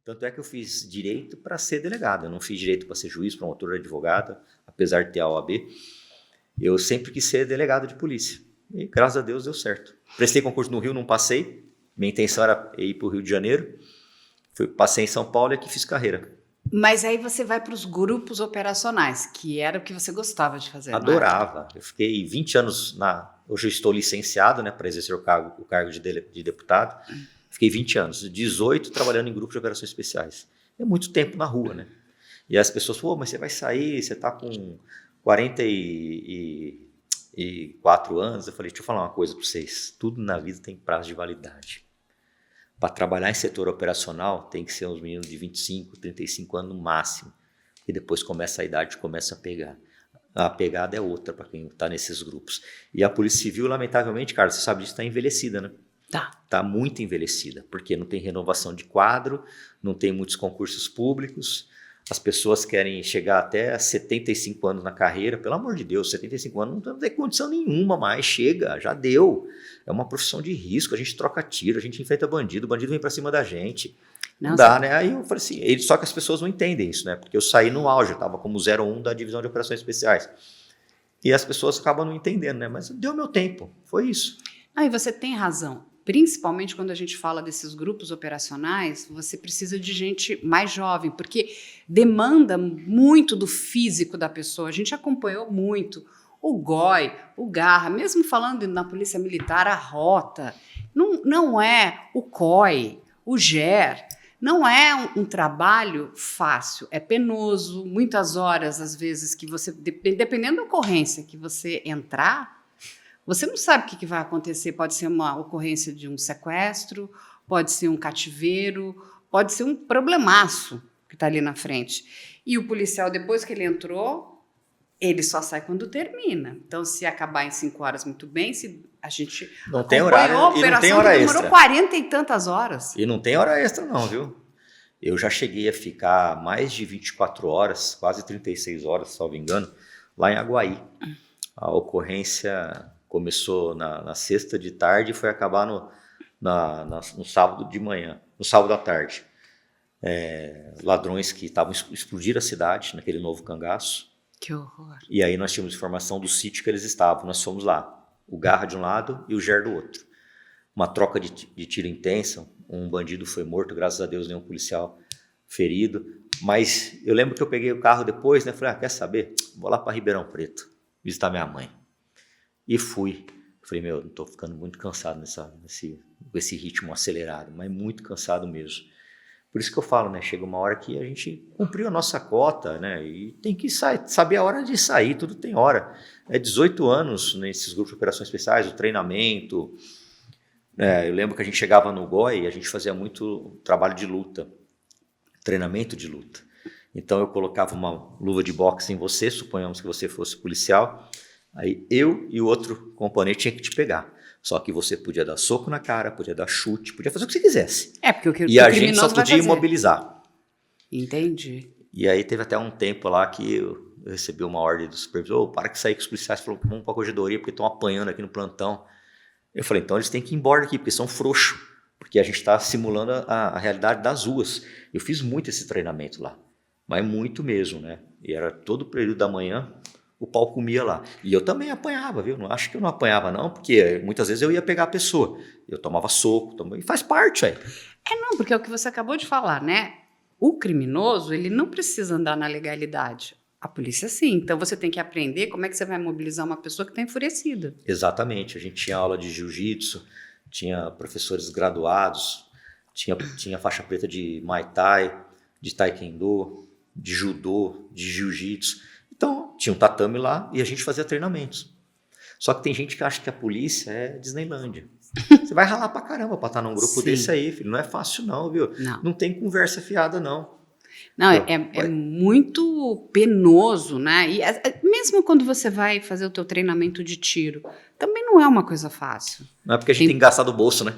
Tanto é que eu fiz direito para ser delegado. Eu não fiz direito para ser juiz, promotor, advogado, apesar de ter a OAB. Eu sempre quis ser delegado de polícia. E graças a Deus deu certo. Prestei concurso no Rio, não passei. Minha intenção era ir para o Rio de Janeiro. Passei em São Paulo e aqui fiz carreira. Mas aí você vai para os grupos operacionais, que era o que você gostava de fazer. Adorava. Eu fiquei 20 anos Hoje eu estou licenciado, né, para exercer o cargo de deputado. Fiquei 20 anos, 18 trabalhando em grupos de operações especiais. É muito tempo na rua, né? E as pessoas falam, mas você vai sair, você está com 44 anos. Eu falei, deixa eu falar uma coisa para vocês. Tudo na vida tem prazo de validade. Para trabalhar em setor operacional, tem que ser uns meninos de 25, 35 anos no máximo. E depois começa a idade, começa a pegar. A pegada é outra para quem está nesses grupos. E a Polícia Civil, lamentavelmente, cara, você sabe disso, está envelhecida, né? Tá muito envelhecida, porque não tem renovação de quadro, não tem muitos concursos públicos, as pessoas querem chegar até 75 anos na carreira, pelo amor de Deus, 75 anos não tem condição nenhuma mais, chega, já deu. É uma profissão de risco, a gente troca tiro, a gente enfrenta bandido, o bandido vem para cima da gente. Não dá, né? Aí eu falei assim, só que as pessoas não entendem isso, né? Porque eu saí no auge, eu estava como 01 da divisão de operações especiais. E as pessoas acabam não entendendo, né? Mas deu meu tempo, foi isso. E você tem razão. Principalmente quando a gente fala desses grupos operacionais, você precisa de gente mais jovem, porque demanda muito do físico da pessoa. A gente acompanhou muito o GOI, o Garra, mesmo falando na Polícia Militar, a Rota. Não é o COI, o GER. Não é um trabalho fácil, é penoso, muitas horas, às vezes, que você, dependendo da ocorrência que você entrar, você não sabe o que vai acontecer. Pode ser uma ocorrência de um sequestro, pode ser um cativeiro, pode ser um problemaço que está ali na frente. E o policial, depois que ele entrou, ele só sai quando termina. Então, se acabar em 5 horas, muito bem. Se a gente não tem horário e não tem hora extra. Demorou 40 e tantas horas. E não tem hora extra não, viu? Eu já cheguei a ficar mais de 24 horas, quase 36 horas, salvo engano, lá em Aguaí. A ocorrência começou na sexta de tarde e foi acabar no sábado de manhã, no sábado à tarde. Ladrões que estavam explodindo a cidade naquele novo cangaço. Que horror. E aí nós tínhamos informação do sítio que eles estavam. Nós fomos lá, o Garra de um lado e o GER do outro. Uma troca de tiro intensa, um bandido foi morto, graças a Deus nenhum policial ferido. Mas eu lembro que eu peguei o carro depois, né? Falei, quer saber? Vou lá para Ribeirão Preto visitar minha mãe. E fui. Falei, não estou ficando muito cansado com esse ritmo acelerado, mas muito cansado mesmo. Por isso que eu falo, né? Chega uma hora que a gente cumpriu a nossa cota, né? E tem que saber a hora de sair, tudo tem hora. 18 anos nesses grupos de operações especiais, o treinamento. Eu lembro que a gente chegava no GOI e a gente fazia muito trabalho de luta, treinamento de luta. Então eu colocava uma luva de boxe em você, suponhamos que você fosse policial. Aí eu e o outro componente tinha que te pegar. Só que você podia dar soco na cara, podia dar chute, podia fazer o que você quisesse. Porque e a gente só podia imobilizar. Entendi. E aí teve até um tempo lá que eu recebi uma ordem do supervisor, para que sair com os policiais, falou, vamos para a corregedoria, porque estão apanhando aqui no plantão. Eu falei, então eles têm que ir embora daqui, porque são frouxos, porque a gente está simulando a realidade das ruas. Eu fiz muito esse treinamento lá, mas muito mesmo, né? E era todo o período da manhã, o pau comia lá. E eu também apanhava, viu? Não acho que eu não apanhava, não, porque muitas vezes eu ia pegar a pessoa. Eu tomava soco, e faz parte, aí. Não, porque é o que você acabou de falar, né? O criminoso, ele não precisa andar na legalidade. A polícia sim. Então você tem que aprender como é que você vai mobilizar uma pessoa que está enfurecida. Exatamente. A gente tinha aula de jiu-jitsu, tinha professores graduados, tinha faixa preta de Muay Thai, de Taekwondo, de judô, de jiu-jitsu. Então, tinha um tatame lá e a gente fazia treinamentos. Só que tem gente que acha que a polícia é Disneylândia. Você vai ralar pra caramba pra estar num grupo desse aí, filho. Não é fácil não, viu? Não tem conversa fiada, não. Não, é muito penoso, né? E mesmo quando você vai fazer o teu treinamento de tiro, também não é uma coisa fácil. Não é porque a gente tem que gastar do bolso, né?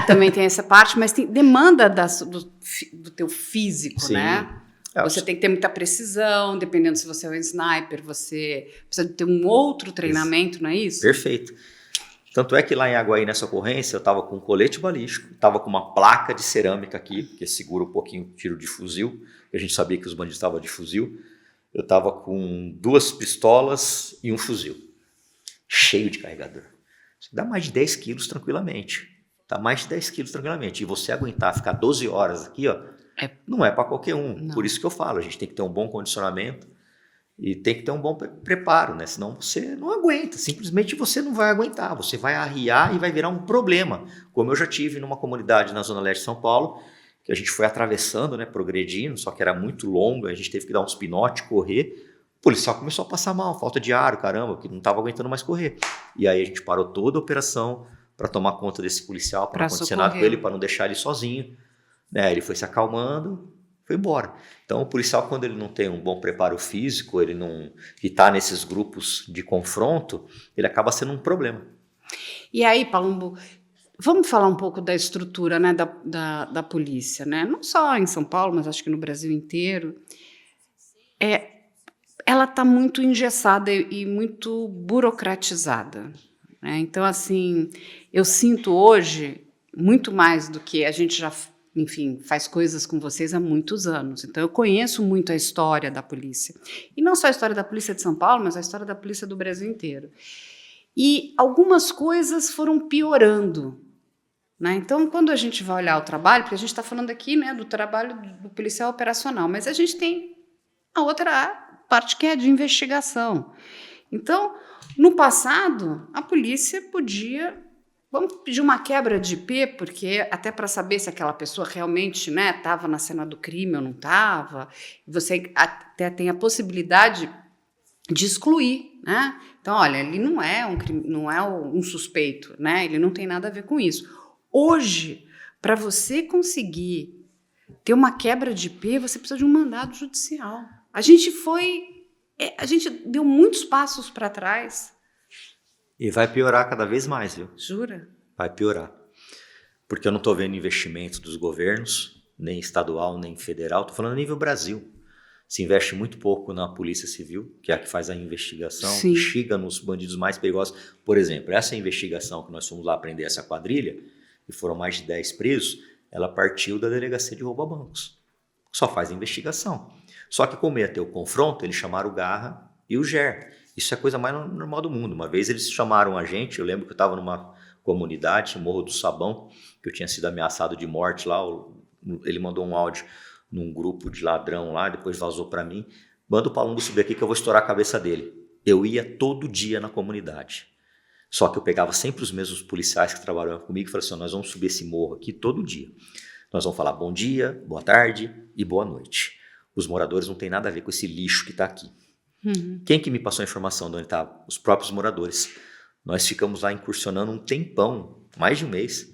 Também tem essa parte, mas demanda do teu físico, sim, né? Você tem que ter muita precisão, dependendo se você é um sniper, você precisa ter um outro treinamento, não é isso? Perfeito. Tanto é que lá em Aguaí, nessa ocorrência, eu estava com um colete balístico, estava com uma placa de cerâmica aqui, que segura um pouquinho o tiro de fuzil, que a gente sabia que os bandidos estavam de fuzil. Eu estava com 2 pistolas e um fuzil, cheio de carregador. Isso dá mais de 10 quilos tranquilamente. Dá mais de 10 quilos tranquilamente. E você aguentar ficar 12 horas aqui, ó, não é para qualquer um. Não. Por isso que eu falo, a gente tem que ter um bom condicionamento e tem que ter um bom preparo, né? Senão você não aguenta, simplesmente você não vai aguentar, você vai arriar e vai virar um problema. Como eu já tive numa comunidade na Zona Leste de São Paulo, que a gente foi atravessando, né, progredindo, só que era muito longo, a gente teve que dar uns pinotes, correr. O policial começou a passar mal, falta de ar, caramba, que não estava aguentando mais correr. E aí a gente parou toda a operação para tomar conta desse policial, para não acontecer nada com ele, para não deixar ele sozinho. Né? Ele foi se acalmando, foi embora. Então o policial, quando ele não tem um bom preparo físico, ele não está nesses grupos de confronto, ele acaba sendo um problema. E aí, Palumbo, vamos falar um pouco da estrutura, né, da polícia, né? Não só em São Paulo, mas acho que no Brasil inteiro. Ela está muito engessada e muito burocratizada. Né? Então, assim, eu sinto hoje muito mais do que a gente já, enfim, faz coisas com vocês há muitos anos. Então, eu conheço muito a história da polícia. E não só a história da polícia de São Paulo, mas a história da polícia do Brasil inteiro. E algumas coisas foram piorando. Né? Então, quando a gente vai olhar o trabalho, porque a gente está falando aqui, né, do trabalho do policial operacional, mas a gente tem a outra parte que é de investigação. Então, no passado, a polícia podia, vamos pedir uma quebra de IP, porque até para saber se aquela pessoa realmente estava, né, na cena do crime ou não estava, você até tem a possibilidade de excluir, né? Então, olha, ele não é um suspeito, né? Ele não tem nada a ver com isso. Hoje, para você conseguir ter uma quebra de IP, você precisa de um mandado judicial. A gente deu muitos passos para trás. E vai piorar cada vez mais, viu? Jura? Vai piorar. Porque eu não estou vendo investimento dos governos, nem estadual, nem federal. Estou falando a nível Brasil. Se investe muito pouco na Polícia Civil, que é a que faz a investigação, Sim. chega nos bandidos mais perigosos. Por exemplo, essa investigação que nós fomos lá prender essa quadrilha, e foram mais de 10 presos, ela partiu da delegacia de roubo a bancos. Só faz a investigação. Só que como ia ter o confronto, eles chamaram o Garra e o Ger. Isso é a coisa mais normal do mundo. Uma vez eles chamaram a gente, eu lembro que eu estava numa comunidade, Morro do Sabão, que eu tinha sido ameaçado de morte lá, ele mandou um áudio num grupo de ladrão lá, depois vazou para mim, manda o Palumbo subir aqui que eu vou estourar a cabeça dele. Eu ia todo dia na comunidade. Só que eu pegava sempre os mesmos policiais que trabalhavam comigo e falava assim, nós vamos subir esse morro aqui todo dia. Nós vamos falar bom dia, boa tarde e boa noite. Os moradores não têm nada a ver com esse lixo que está aqui. Uhum. Quem que me passou a informação de onde estava? Os próprios moradores. Nós ficamos lá incursionando um tempão, mais de um mês,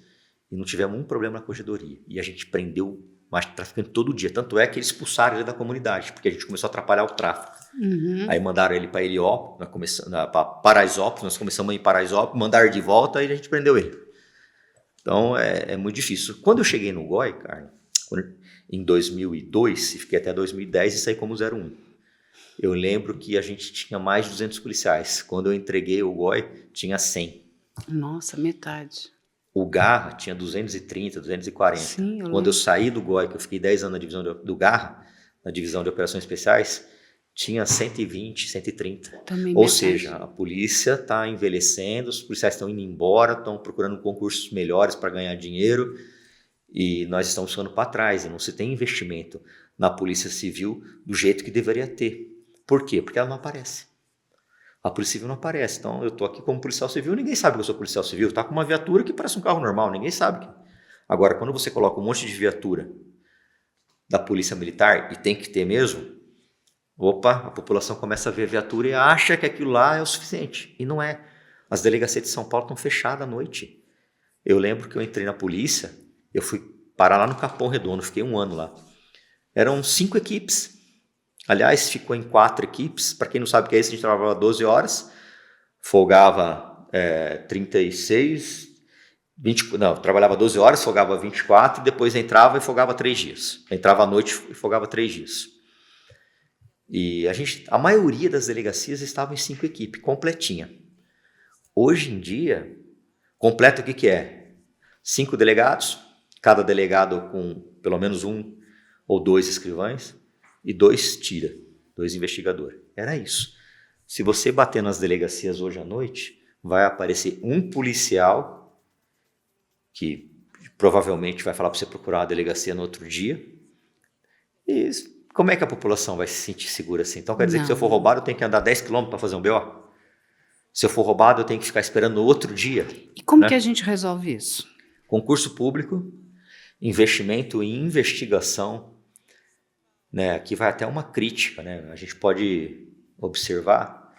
e não tivemos um problema na corregedoria. E a gente prendeu mais traficante todo dia. Tanto é que eles expulsaram ele da comunidade, porque a gente começou a atrapalhar o tráfico. Uhum. Aí mandaram ele para Heliópolis, para Paraisópolis, nós começamos a ir em Paraisópolis, mandaram de volta e a gente prendeu ele. Então é muito difícil. Quando eu cheguei no GOI, cara, em 2002, e fiquei até 2010 e saí como 01. Eu lembro que a gente tinha mais de 200 policiais. Quando eu entreguei o GOI, tinha 100. Nossa, metade. O Garra tinha 230, 240. Sim, Quando eu saí do GOI, que eu fiquei 10 anos na divisão do Garra, na divisão de operações especiais, tinha 120, 130. Também Ou metade. seja, a polícia está envelhecendo, os policiais estão indo embora, estão procurando concursos melhores para ganhar dinheiro e nós estamos ficando para trás e não se tem investimento na Polícia Civil do jeito que deveria ter. Por quê? Porque ela não aparece. A Polícia Civil não aparece. Então, eu estou aqui como policial civil, ninguém sabe que eu sou policial civil. Está com uma viatura que parece um carro normal, ninguém sabe. Agora, quando você coloca um monte de viatura da Polícia Militar, e tem que ter mesmo, opa, a população começa a ver a viatura e acha que aquilo lá é o suficiente. E não é. As delegacias de São Paulo estão fechadas à noite. Eu lembro que eu entrei na polícia, eu fui parar lá no Capão Redondo, fiquei 1 ano lá. Eram 5 equipes. Aliás, ficou em 4 equipes. Para quem não sabe o que é isso, a gente trabalhava 12 horas, folgava 36, 20, não, trabalhava 12 horas, folgava 24, e depois entrava e folgava 3 dias. Entrava à noite e folgava 3 dias. E a maioria das delegacias estavam em 5 equipes, completinha. Hoje em dia, Completo o que que é? 5 delegados, cada delegado com pelo menos 1 ou 2 escrivães e 2 tira, 2 investigadores. Era isso. Se você bater nas delegacias hoje à noite, vai aparecer um policial que provavelmente vai falar para você procurar a delegacia no outro dia. E como é que a população vai se sentir segura assim? Então quer dizer que se eu for roubado eu tenho que andar 10 quilômetros para fazer um BO? Se eu for roubado eu tenho que ficar esperando no outro dia? E como né? que a gente resolve isso? Concurso público, investimento em investigação, né? Aqui vai até uma crítica, né? A gente pode observar,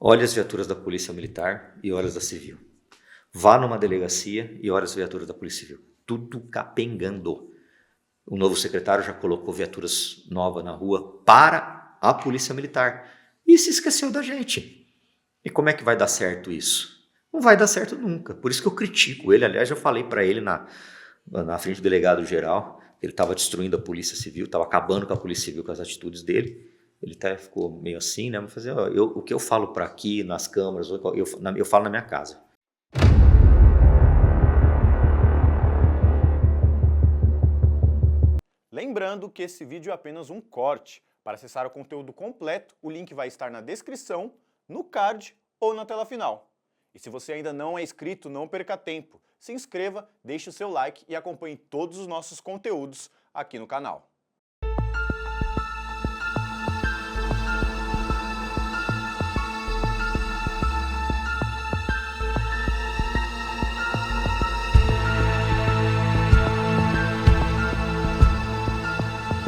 olha as viaturas da Polícia Militar e olha as da Civil. Vá numa delegacia e olha as viaturas da Polícia Civil. Tudo capengando. O novo secretário já colocou viaturas novas na rua para a Polícia Militar. E se esqueceu da gente. E como é que vai dar certo isso? Não vai dar certo nunca. Por isso que eu critico ele. Aliás, eu falei para ele na frente do delegado geral, ele estava destruindo a Polícia Civil, estava acabando com a Polícia Civil com as atitudes dele. Ele até ficou meio assim, né? Mas o que eu falo para aqui, nas câmaras, eu falo na minha casa. Lembrando que esse vídeo é apenas um corte. Para acessar o conteúdo completo, o link vai estar na descrição, no card ou na tela final. E se você ainda não é inscrito, não perca tempo. Se inscreva, deixe o seu like e acompanhe todos os nossos conteúdos aqui no canal.